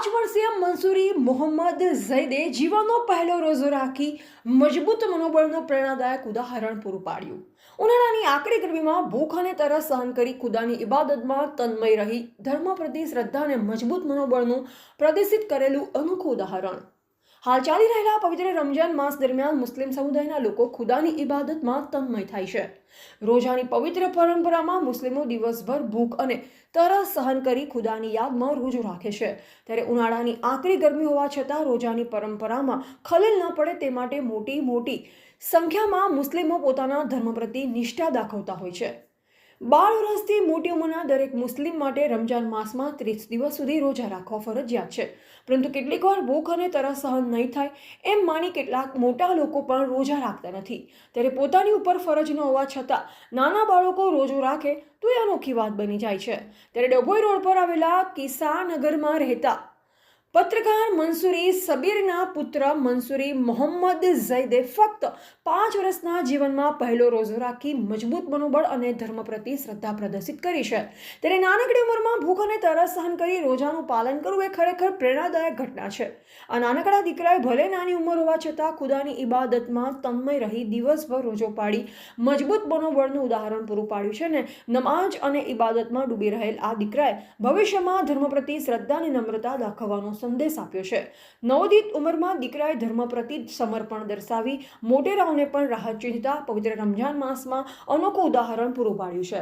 વર્ષીય મંસૂરી મોહમ્મદ ઝૈદે જીવનનો પહેલો રોજો રાખી મજબૂત મનોબળનું પ્રેરણાદાયક ઉદાહરણ પૂરું પાડ્યું। ઉનાળાની આકરી ગરમીમાં ભૂખ અને તરસ સહન કરી ખુદાની ઇબાદતમાં તન્મય રહી ધર્મ પ્રતિ શ્રદ્ધા અને મજબૂત મનોબળનું પ્રદર્શિત કરેલું અનોખું ઉદાહરણ। હાલ ચાલી રહેલા પવિત્ર રમજાન માસ દરમિયાન મુસ્લિમ સમુદાયના લોકો ખુદાની ઇબાદતમાં તન્મય થાય છે। રોજાની પવિત્ર પરંપરામાં મુસ્લિમો દિવસભર ભૂખ અને તરસ સહન કરી ખુદાની યાદમાં રોજો રાખે છે। ત્યારે ઉનાળાની આકરી ગરમી હોવા છતાં રોજાની પરંપરામાં ખલેલ ન પડે તે માટે મોટી સંખ્યામાં મુસ્લિમો પોતાના ધર્મ પ્રતિ નિષ્ઠા દાખવતા હોય છે। 12 વર્ષથી મોટી ઉંમરના દરેક મુસ્લિમ માટે રમજાન માસમાં 30 દિવસ સુધી રોજા રાખવા ફરજિયાત છે, પરંતુ કેટલીક વાર ભૂખ અને તરસ સહન નહીં થાય એમ માની કેટલાક મોટા લોકો પણ રોજા રાખતા નથી। ત્યારે પોતાની ઉપર ફરજ ન હોવા છતાં નાના બાળકો રોજો રાખે તો એ અનોખી વાત બની જાય છે। ત્યારે ડભોઈ રોડ પર આવેલા કિસાનગરમાં રહેતા પત્રકાર મંસૂરી સબીરના પુત્ર મંસૂરી મોહમ્મદ ઝૈદે ફક્ત 5 વર્ષના જીવનમાં પહેલો રોજો રાખી મજબૂત મનોબળ અને ધર્મ પ્રતિ શ્રદ્ધા પ્રદર્શિત કરી છે। ત્યારે નાનકડી ઉંમરમાં ભૂખ અને તરસ સહન કરી રોજાનું પાલન કરવું એ ખરેખર પ્રેરણાદાયક ઘટના છે। આ નાનકડા દીકરાએ ભલે નાની ઉંમર હોવા છતાં ખુદાની ઇબાદતમાં તન્મય રહી દિવસભર રોજો પાડી મજબૂત મનોબળનું ઉદાહરણ પૂરું પાડ્યું છે અને નમાઝ અને ઇબાદતમાં ડૂબી રહેલ આ દીકરાએ ભવિષ્યમાં ધર્મ પ્રતિ શ્રદ્ધા અને નમ્રતા દાખવવાનો સંદેશ આપ્યો છે। નવોદિત ઉંમરમાં દીકરાએ ધર્મ પ્રતિ સમર્પણ દર્શાવી મોટેરાઓને પણ રાહત ચીંધતા પવિત્ર રમજાન માસમાં અનોખું ઉદાહરણ પૂરું પાડ્યું છે।